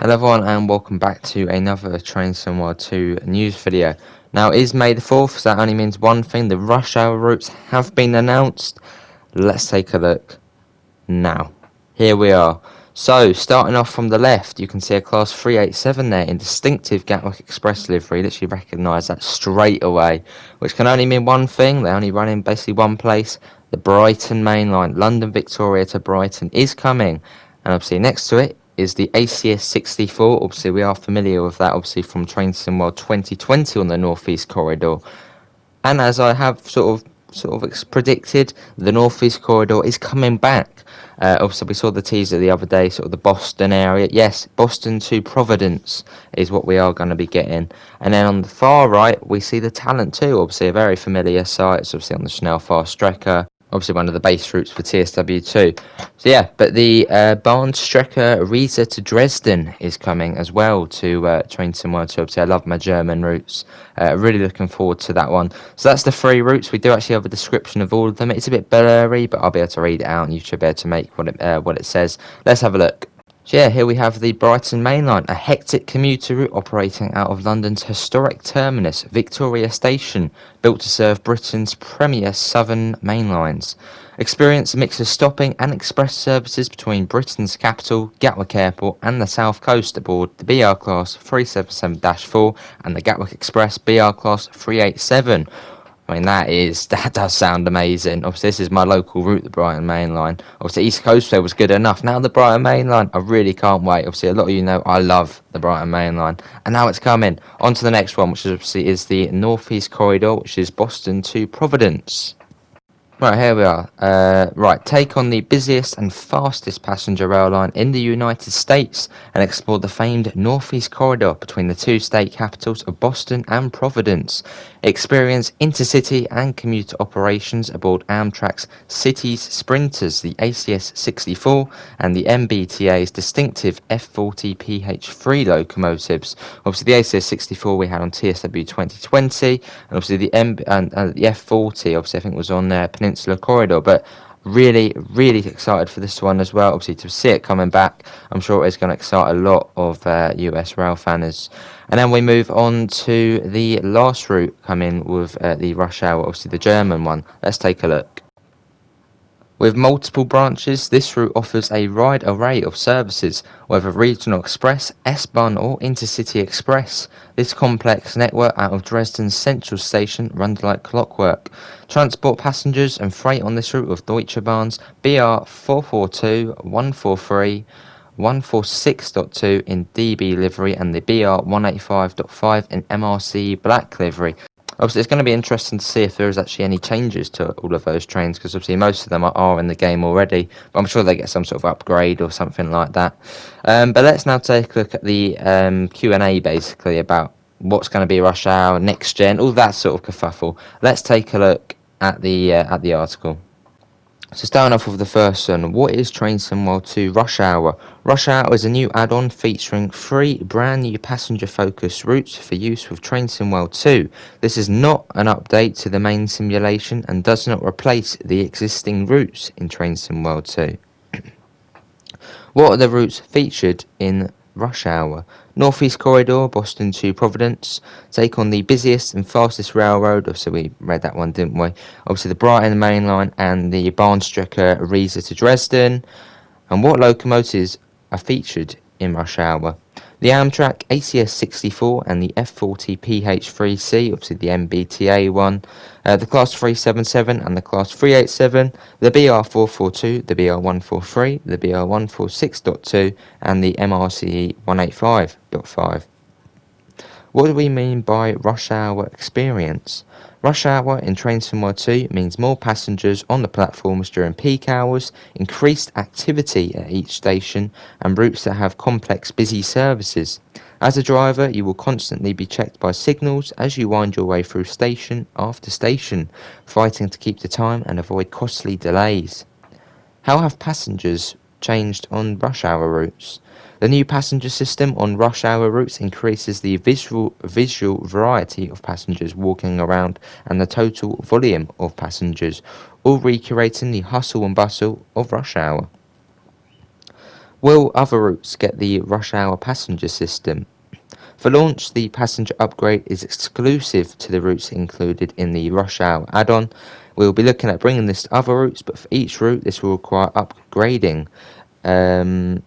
Hello everyone and welcome back to another Train Somewhere 2 news video. Now it is May the 4th, so that only means one thing: the rush hour routes have been announced. Let's take a look now. Here we are. So starting off from the left, you can see a class 387 there in distinctive Gatwick Express livery. Literally recognise that straight away, which can only mean one thing: they only run in basically one place. The Brighton main line, London Victoria to Brighton, is coming, and obviously next to it is the ACS 64. Obviously we are familiar with that, obviously from Train Simworld 2020 on the North East Corridor. And as I have sort of predicted, the North East Corridor is coming back. Obviously we saw the teaser the other day, sort of the Boston area. Yes, Boston to Providence is what we are going to be getting. And then on the far right, we see the Talent 2, obviously a very familiar site. It's obviously on the Schnell Fast Strecker. Obviously one of the base routes for TSW2. So yeah, but the Bahnstrecke Riesa to Dresden is coming as well to Train Simworld 2. Obviously I love my German routes. Really looking forward to that one. So that's the 3 routes. We do actually have a description of all of them. It's a bit blurry, but I'll be able to read it out and you should be able to make what it says. Let's have a look. So yeah, here we have the Brighton Main Line, a hectic commuter route operating out of London's historic terminus, Victoria Station, built to serve Britain's premier southern main lines. Experience a mix of stopping and express services between Britain's capital, Gatwick Airport, and the south coast aboard the BR Class 377-4 and the Gatwick Express BR Class 387. I mean, that does sound amazing. Obviously, this is my local route, the Brighton Main Line. Obviously, East Coast Fair was good enough. Now the Brighton Main Line, I really can't wait. Obviously, a lot of you know I love the Brighton Main Line. And now it's coming. On to the next one, which is the North East Corridor, which is Boston to Providence. Right, here we are. Right, take on the busiest and fastest passenger rail line in the United States and explore the famed Northeast Corridor between the 2 state capitals of Boston and Providence. Experience intercity and commuter operations aboard Amtrak's Cities Sprinters, the ACS 64, and the MBTA's distinctive F40 PH3 locomotives. Obviously, the ACS 64 we had on TSW 2020, and obviously the the F40, obviously I think was on Peninsula Corridor, but really excited for this one as well. Obviously to see it coming back, I'm sure it's going to excite a lot of US rail fans. And then we move on to the last route coming with the rush hour, obviously the German one. Let's take a look. With multiple branches, this route offers a wide array of services, whether regional express, S-Bahn or intercity express. This complex network out of Dresden's central station runs like clockwork. Transport passengers and freight on this route with Deutsche Bahn's BR 442, 143, 146.2 in DB livery and the BR 185.5 in MRC black livery. Obviously, it's going to be interesting to see if there is actually any changes to all of those trains, because obviously most of them are in the game already, but I'm sure they get some sort of upgrade or something like that. But let's now take a look at the Q&A basically about what's going to be rush hour, next gen, all that sort of kerfuffle. Let's take a look at the article. So starting off with the first one, what is Train Simworld 2 Rush Hour? Rush Hour is a new add-on featuring 3 brand new passenger-focused routes for use with Train Simworld 2. This is not an update to the main simulation and does not replace the existing routes in Train Simworld 2. What are the routes featured in Rush Hour? Northeast Corridor, Boston to Providence. Take on the busiest and fastest railroad. Obviously, we read that one, didn't we? Obviously, the Brighton Main Line and the Bahnstrecke Riesa to Dresden. And what locomotives are featured in Rush Hour? The Amtrak ACS 64 and the F40 PH3C, obviously the MBTA one, the Class 377 and the Class 387, the BR 442, the BR 143, the BR 146.2, and the MRCE 185.5. What do we mean by rush hour experience? Rush hour in Train Simworld 2 means more passengers on the platforms during peak hours, increased activity at each station, and routes that have complex busy services. As a driver, you will constantly be checked by signals as you wind your way through station after station, fighting to keep the time and avoid costly delays. How have passengers changed on rush hour routes? The new passenger system on rush hour routes increases the visual variety of passengers walking around and the total volume of passengers, all recreating the hustle and bustle of rush hour. Will other routes get the rush hour passenger system? For launch, the passenger upgrade is exclusive to the routes included in the rush hour add-on. We'll be looking at bringing this to other routes, but for each route this will require upgrading the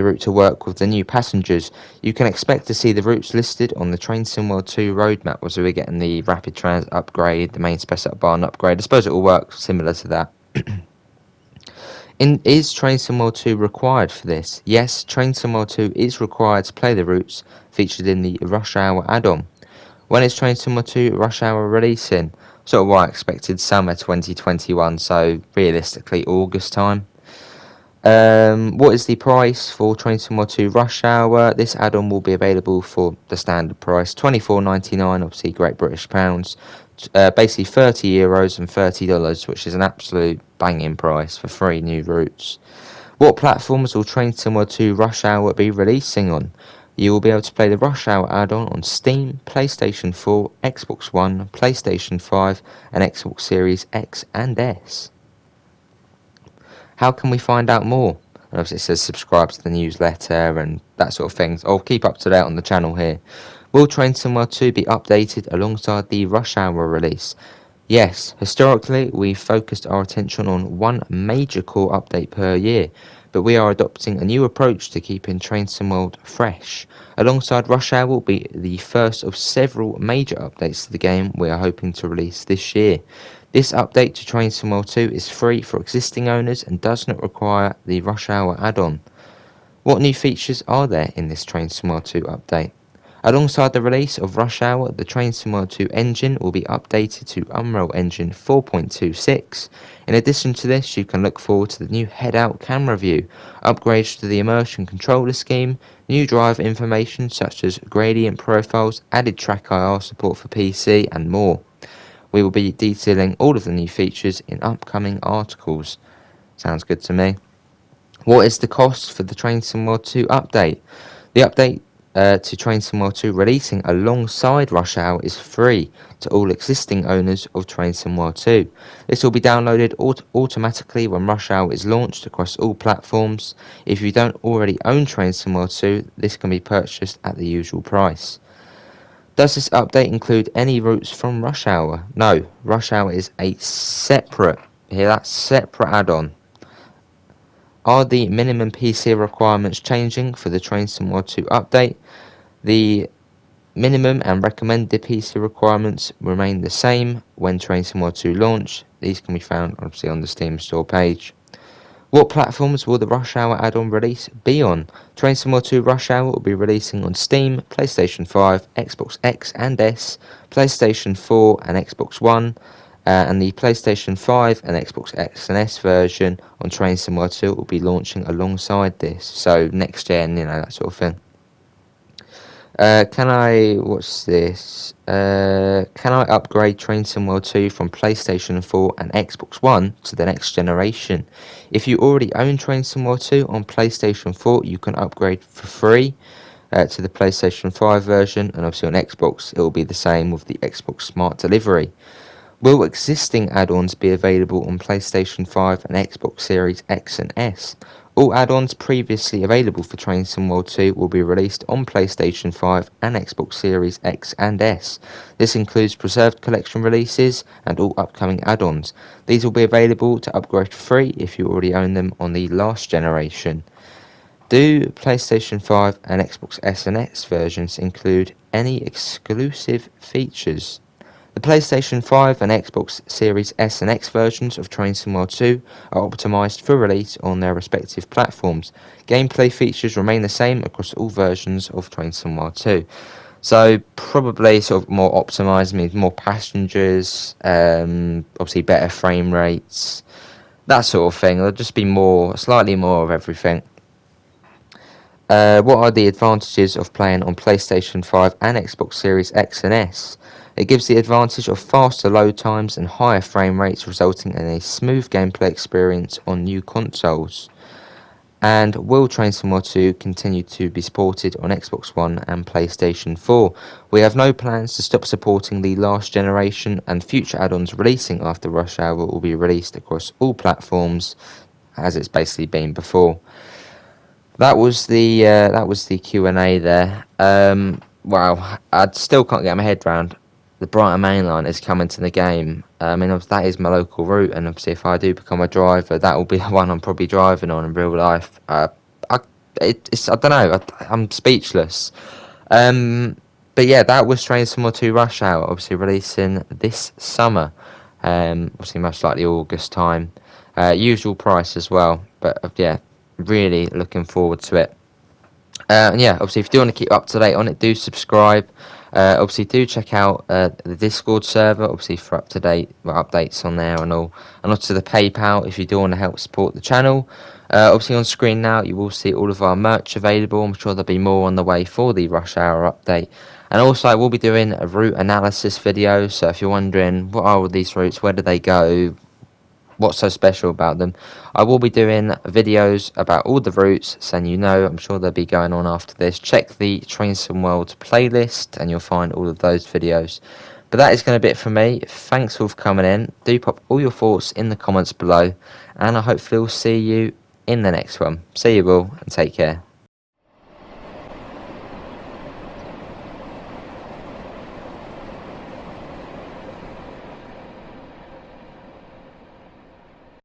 route to work with the new passengers. You can expect to see the routes listed on the Train Sim World 2 roadmap, so we're getting the rapid transit upgrade, the main special barn upgrade. I suppose it will work similar to that. Is Train Sim World 2 required for this? Yes, Train Sim World 2 is required to play the routes featured in the Rush Hour add-on. When is Train Sim World 2 Rush Hour releasing? Sort of what I expected, summer 2021, so realistically August time. What is the price for Train Sim World 2 Rush Hour? This add-on will be available for the standard price, £24.99, obviously Great British pounds. Basically €30 and $30, which is an absolute banging price for 3 new routes. What platforms will Train Sim World 2 Rush Hour be releasing on? You will be able to play the Rush Hour add-on on Steam, PlayStation 4, Xbox One, PlayStation 5, and Xbox Series X and S. How can we find out more? And obviously it says subscribe to the newsletter and that sort of thing. I'll keep up to date on the channel here. Will Train Sim World 2 be updated alongside the Rush Hour release? Yes, historically we've focused our attention on one major core update per year, but we are adopting a new approach to keeping Train Sim World fresh. Alongside Rush Hour will be the first of several major updates to the game we are hoping to release this year. This update to Train Sim World 2 is free for existing owners and does not require the Rush Hour add-on. What new features are there in this Train Sim World 2 update? Alongside the release of Rush Hour, the Train Sim World 2 engine will be updated to Unreal Engine 4.26. In addition to this, you can look forward to the new head-out camera view, upgrades to the immersion controller scheme, new drive information such as gradient profiles, added track IR support for PC, and more. We will be detailing all of the new features in upcoming articles. Sounds good to me. What is the cost for the Train Sim World 2 update? The update to Train Sim World 2 releasing alongside Rush Hour is free to all existing owners of Train Sim World 2. This will be downloaded automatically when Rush Hour is launched across all platforms. If you don't already own Train Sim World 2, this can be purchased at the usual price. Does this update include any routes from Rush Hour? No, Rush Hour is a separate, separate add-on. Are the minimum PC requirements changing for the Train Sim World 2 update? The minimum and recommended PC requirements remain the same when Train Sim World 2 launch. These can be found obviously on the Steam store page. What platforms will the Rush Hour add-on release be on? Train Sim World 2 Rush Hour will be releasing on Steam, PlayStation 5, Xbox X and S, PlayStation 4 and Xbox One, and the PlayStation 5 and Xbox X and S version on Train Sim World 2 will be launching alongside this. So next gen, that sort of thing. What's this? Can I upgrade Train Sim World 2 from PlayStation 4 and Xbox One to the next generation? If you already own Train Sim World 2 on PlayStation 4, you can upgrade for free to the PlayStation 5 version, and obviously on Xbox it will be the same with the Xbox Smart Delivery. Will existing add-ons be available on PlayStation 5 and Xbox Series X and S? All add-ons previously available for Train Sim World 2 will be released on PlayStation 5 and Xbox Series X and S. This includes preserved collection releases and all upcoming add-ons. These will be available to upgrade for free if you already own them on the last generation. Do PlayStation 5 and Xbox S and X versions include any exclusive features? The PlayStation 5 and Xbox Series S and X versions of Train Sim World 2 are optimised for release on their respective platforms. Gameplay features remain the same across all versions of Train Sim World 2. So probably sort of more optimised, means more passengers, obviously better frame rates, that sort of thing. There'll just be slightly more of everything. What are the advantages of playing on PlayStation 5 and Xbox Series X and S? It gives the advantage of faster load times and higher frame rates, resulting in a smooth gameplay experience on new consoles. And will Train Sim World 2 continue to be supported on Xbox One and PlayStation 4? We have no plans to stop supporting the last generation, and future add-ons releasing after Rush Hour will be released across all platforms as it's basically been before. That was the Q&A there. Wow, I still can't get my head round. The Brighton Main Line is coming to the game. I mean, that is my local route, and obviously, if I do become a driver, that will be the one I'm probably driving on in real life. I don't know. I'm speechless. But yeah, that was Train Summer 2 Rush Hour, obviously releasing this summer. Obviously, most likely August time. Usual price as well. But yeah, really looking forward to it. And yeah, obviously, if you do want to keep up to date on it, do subscribe. Obviously, do check out the Discord server, obviously, for up to date updates on there and all. And also the PayPal if you do want to help support the channel. Obviously, on screen now, you will see all of our merch available. I'm sure there'll be more on the way for the Rush Hour update. And also, I will be doing a route analysis video. So if you're wondering, what are all these routes? Where do they go? What's so special about them? I will be doing videos about all the routes, so I'm sure they'll be going on after this. Check the Train Sim World playlist and you'll find all of those videos. But that is going to be it for me. Thanks all for coming in. Do pop all your thoughts in the comments below, and I hopefully will see you in the next one. See you all, and take care.